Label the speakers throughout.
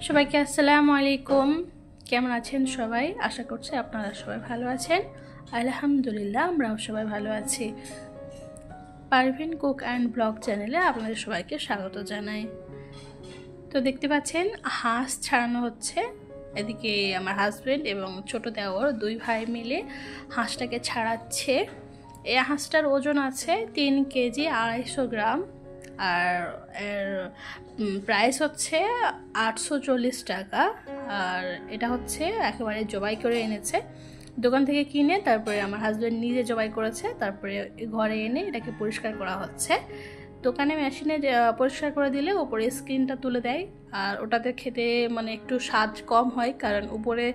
Speaker 1: সবাইকে আসসালামু আলাইকুম। কেমন আছেন সবাই? আশা করছি আপনারা সবাই ভালো আছেন। আলহামদুলিল্লাহ আমরাও সবাই ভালো আছি। পারভিন কুক অ্যান্ড ব্লগ চ্যানেলে আপনাদের সবাইকে স্বাগত জানাই। তো দেখতে পাচ্ছেন হাঁস ছাড়ানো হচ্ছে। এদিকে আমার হাজব্যান্ড এবং ছোট দেওর দুই ভাই মিলে হাঁসটাকে ছাড়াচ্ছে। এই হাঁসটার ওজন আছে 3 কেজি 250 গ্রাম, আর এর প্রাইস হচ্ছে 840 টাকা। আর এটা হচ্ছে একেবারে জবাই করে এনেছে দোকান থেকে কিনে, তারপরে আমার হাজব্যান্ড নিজে জবাই করেছে, তারপরে ঘরে এনে এটাকে পরিষ্কার করা হচ্ছে। দোকানে মেশিনে পরিষ্কার করে দিলে উপরে স্কিনটা তুলে দেয়, আর ওটাতে খেতে মানে একটু স্বাদ কম হয়, কারণ উপরে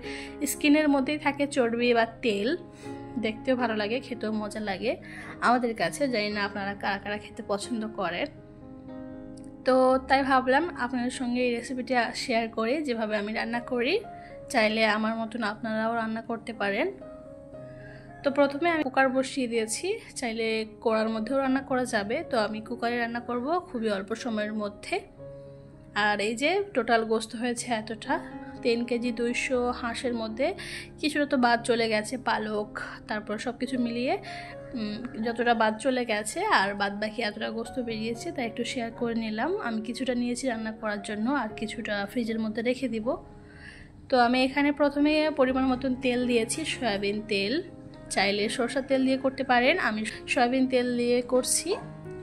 Speaker 1: স্কিনের মধ্যেই থাকে চর্বি বা তেল। দেখতেও ভালো লাগে, খেতেও মজা লাগে আমাদের কাছে। জানি না আপনারা কারা কারা খেতে পছন্দ করেন। তো তাই ভাবলাম আপনাদের সঙ্গে এই রেসিপিটা শেয়ার করি, যেভাবে আমি রান্না করি। চাইলে আমার মতন আপনারাও রান্না করতে পারেন। তো প্রথমে আমি কুকার বসিয়ে দিয়েছি, চাইলে কড়ার মধ্যেও রান্না করা যাবে। তো আমি কুকারে রান্না করব খুবই অল্প সময়ের মধ্যে। আর এই যে টোটাল গোস্ত হয়েছে এতটা, 3 কেজি 200 হাঁসের মধ্যে কিছুটা তো বাদ চলে গেছে, পালক তারপর সব কিছু মিলিয়ে যতটা বাদ চলে গেছে, আর বাদ বাকি এতটা গোস্ত বেরিয়েছে, তাই একটু শেয়ার করে নিলাম। আমি কিছুটা নিয়েছি রান্না করার জন্য, আর কিছুটা ফ্রিজের মধ্যে রেখে দিব। তো আমি এখানে প্রথমে পরিমাণ মতন তেল দিয়েছি, সয়াবিন তেল। চাইলে সরষের তেল দিয়ে করতে পারেন, আমি সয়াবিন তেল দিয়ে করছি।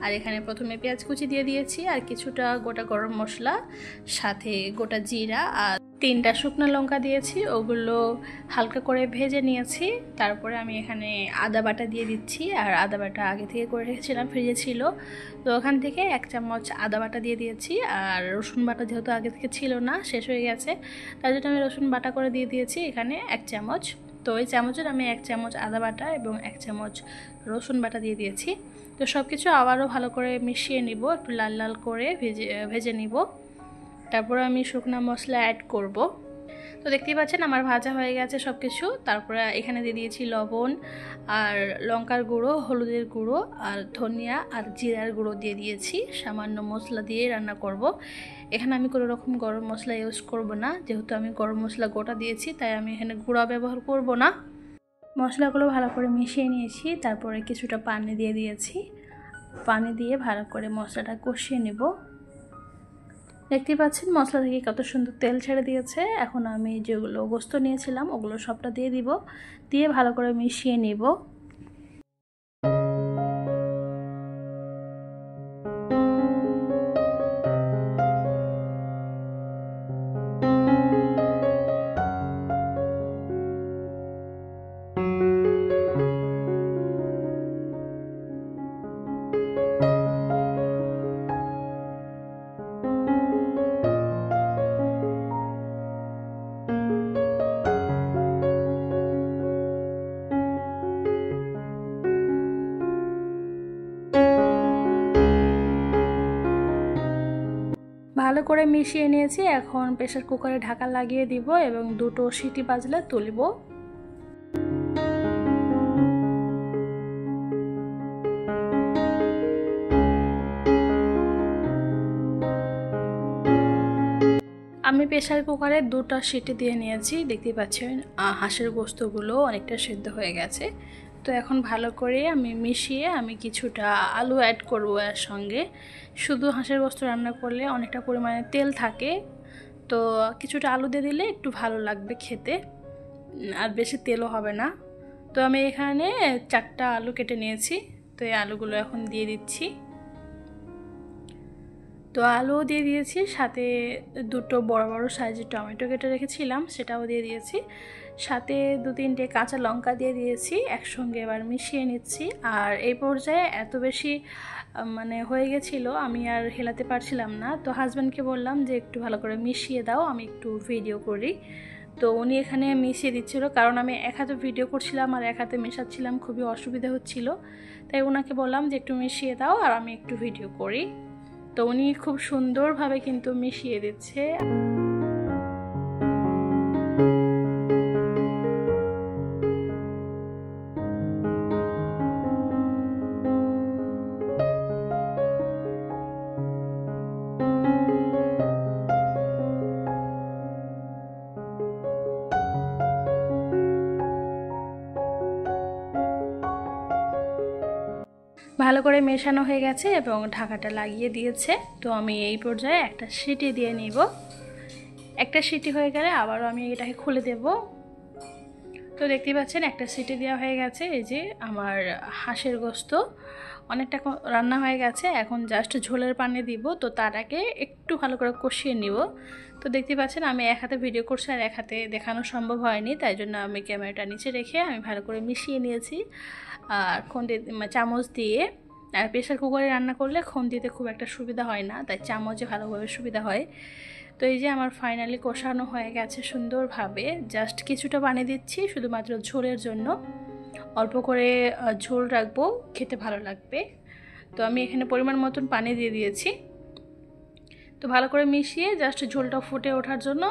Speaker 1: আর এখানে প্রথমে পেঁয়াজ কুচি দিয়ে দিয়েছি, আর কিছুটা গোটা গরম মশলা, সাথে গোটা জিরা আর 3টা শুকনো লঙ্কা দিয়েছি। ওগুলো হালকা করে ভেজে নিয়েছি। তারপরে আমি এখানে আদা বাটা দিয়ে দিচ্ছি, আর আদা বাটা আগে থেকে করে রেখেছিলাম, ফ্রিজে ছিল। তো ওখান থেকে 1 চামচ আদা বাটা দিয়ে দিয়েছি। আর রসুন বাটা যেহেতু আগে থেকে ছিল না, শেষ হয়ে গেছে, তার জন্য আমি রসুন বাটা করে দিয়ে দিয়েছি এখানে 1 চামচ। তো এই চামচের আমি 1 চামচ আদা বাটা এবং 1 চামচ রসুন বাটা দিয়ে দিয়েছি। তো সব কিছু আবারও ভালো করে মিশিয়ে নিব, একটু লাল লাল করে ভেজে নিব। তারপরে আমি শুকনো মশলা অ্যাড করব। তো দেখতেই পাচ্ছেন আমার ভাজা হয়ে গেছে সব কিছু। তারপরে এখানে দিয়ে দিয়েছি লবণ, আর লঙ্কার গুঁড়ো, হলুদের গুঁড়ো, আর ধনিয়া আর জিরার গুঁড়ো দিয়ে দিয়েছি। সামান্য মশলা দিয়ে রান্না করব। এখানে আমি কোনো রকম গরম মশলা ইউজ করব না, যেহেতু আমি গরম মশলা গোটা দিয়েছি, তাই আমি এখানে গুঁড়া ব্যবহার করব না। মশলাগুলো ভালো করে মিশিয়ে নিয়েছি, তারপরে কিছুটা পানি দিয়ে দিয়েছি। পানি দিয়ে ভালো করে মশলাটা কষিয়ে নেব। দেখতেই পাচ্ছেন মশলা থেকে কত সুন্দর তেল ছেড়ে দিয়েছে। এখন আমি যেগুলো গোস্ত নিয়েছিলাম ওগুলো সবটা দিয়ে দিব, দিয়ে ভালো করে মিশিয়ে নেব। ভালো করে মিশিয়ে নিয়েছি। এখন প্রেসার কুকারে ঢাকা লাগিয়ে দিব এবং 2টো সিটি বাজলে তুলব। আমি প্রেসার কুকারে 2টা সিটি দিয়ে নিয়েছি। দেখতে পাচ্ছেন হাঁসের গোস্তগুলো অনেকটা সেদ্ধ হয়ে গেছে। তো এখন ভালো করে আমি মিশিয়ে আমি কিছুটা আলু অ্যাড করব এর সঙ্গে। শুধু হাঁসের গোস্ত রান্না করলে অনেকটা পরিমাণে তেল থাকে, তো কিছুটা আলু দিয়ে দিলে একটু ভালো লাগবে খেতে, আর বেশি তেলও হবে না। তো আমি এখানে 4টা আলু কেটে নিয়েছি। তো এই আলুগুলো এখন দিয়ে দিচ্ছি। তো আলুও দিয়ে দিয়েছি, সাথে 2টো বড় বড় সাইজের টমেটো কেটে রেখেছিলাম সেটাও দিয়ে দিয়েছি, সাথে 2-3টে কাঁচা লঙ্কা দিয়ে দিয়েছি। একসঙ্গে এবার মিশিয়ে নিচ্ছি। আর এই পর্যায়ে এত বেশি মানে হয়ে গেছিলো, আমি আর হেলাতে পারছিলাম না। তো হাজব্যান্ডকে বললাম যে একটু ভালো করে মিশিয়ে দাও, আমি একটু ভিডিও করি। তো উনি এখানে মিশিয়ে দিচ্ছিলো, কারণ আমি এক হাতে ভিডিও করছিলাম আর এক হাতে মেশাচ্ছিলাম, খুবই অসুবিধা হচ্ছিল। তাই ওনাকে বললাম যে একটু মিশিয়ে দাও আর আমি একটু ভিডিও করি। তো উনি খুব সুন্দরভাবে কিন্তু মিশিয়ে দিচ্ছে। ভালো করে মেশানো হয়ে গেছে এবং ঢাকাটা লাগিয়ে দিয়েছে। তো আমি এই পর্যায়ে একটা সিটি দিয়ে নিব। একটা সিটি হয়ে গেলে আবারও আমি এটাকে খুলে দেব। তো দেখতেই পাচ্ছেন একটা সিটি দেওয়া হয়ে গেছে। এই যে আমার হাঁসের গোশত অনেকটা রান্না হয়ে গেছে। এখন জাস্ট ঝোলের পানি দিব। তো তার আগে একটু ভালো করে কষিয়ে নিব। তো দেখতে পাচ্ছেন আমি এক হাতে ভিডিও করছি আর এক হাতে দেখানো সম্ভব হয়নি, তাই জন্য আমি ক্যামেরাটা নিচে রেখে আমি ভালো করে মিশিয়ে নিয়েছি আর চামচ দিয়ে। আর প্রেসার কুকারে রান্না করলে দিতে খুব একটা সুবিধা হয় না, তাই চামচে ভালোভাবে সুবিধা হয়। তো এই যে আমার ফাইনালি কষানো হয়ে গেছে সুন্দরভাবে। জাস্ট কিছুটা পানি দিচ্ছি শুধুমাত্র ঝোলের জন্য, অল্প করে ঝোল রাখবো, খেতে ভালো লাগবে। তো আমি এখানে পরিমাণ মতন পানি দিয়ে দিয়েছি। তো ভালো করে মিশিয়ে জাস্ট ঝোলটা ফুটে ওঠার জন্য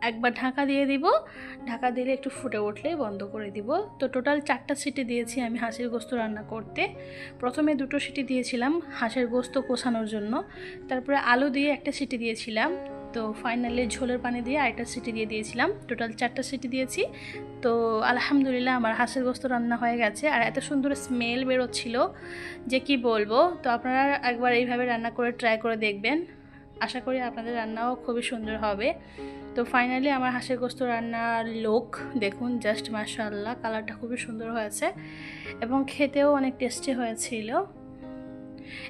Speaker 1: একবার ঢাকা দিয়ে দিব। ঢাকা দিলে একটু ফুটে উঠলেই বন্ধ করে দিব। তো টোটাল 4টা সিটি দিয়েছি আমি হাঁসের গোশত রান্না করতে। প্রথমে 2টো সিটি দিয়েছিলাম হাঁসের গোশত কষানোর জন্য, তারপরে আলু দিয়ে একটা সিটি দিয়েছিলাম। তো ফাইনালি ঝোলের পানি দিয়ে আরেকটা সিটি দিয়ে দিয়েছিলাম। টোটাল 4টা সিটি দিয়েছি। তো আলহামদুলিল্লাহ আমার হাঁসের গোশত রান্না হয়ে গেছে আর এত সুন্দর স্মেল বেরোচ্ছিল যে কি বলবো। তো আপনারা একবার এইভাবে রান্না করে ট্রাই করে দেখবেন, আশা করি আপনাদের রান্নাও খুবই সুন্দর হবে। তো ফাইনালি আমার হাঁসের গোশত রান্নার লোক দেখুন, জাস্ট মাশাআল্লাহ, কালারটা খুবই সুন্দর হয়েছে এবং খেতেও অনেক টেস্টি হয়েছিল।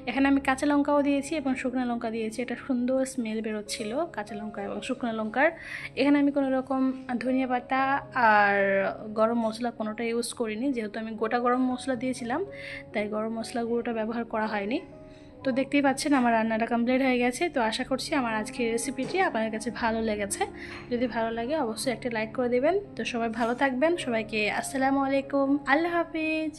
Speaker 1: এখানে আমি কাঁচা লঙ্কাও দিয়েছি এবং শুকনো লঙ্কা দিয়েছি, এটা সুন্দর স্মেল বেরোচ্ছিল কাঁচা লঙ্কা এবং শুকনো লঙ্কার। এখানে আমি কোনো রকম ধনিয়া পাতা আর গরম মশলা কোনোটা ইউজ করিনি, যেহেতু আমি গোটা গরম মশলা দিয়েছিলাম তাই গরম মশলা গুঁড়োটা ব্যবহার করা হয়নি। তো দেখতেই পাচ্ছেন আমার রান্নাটা কমপ্লিট হয়ে গেছে। তো আশা করছি আমার আজকের রেসিপিটি আপনাদের কাছে ভালো লেগেছে। যদি ভালো লাগে অবশ্যই একটা লাইক করে দেবেন। তো সবাই ভালো থাকবেন, সবাইকে আসসালামু আলাইকুম, আল্লাহ হাফিজ।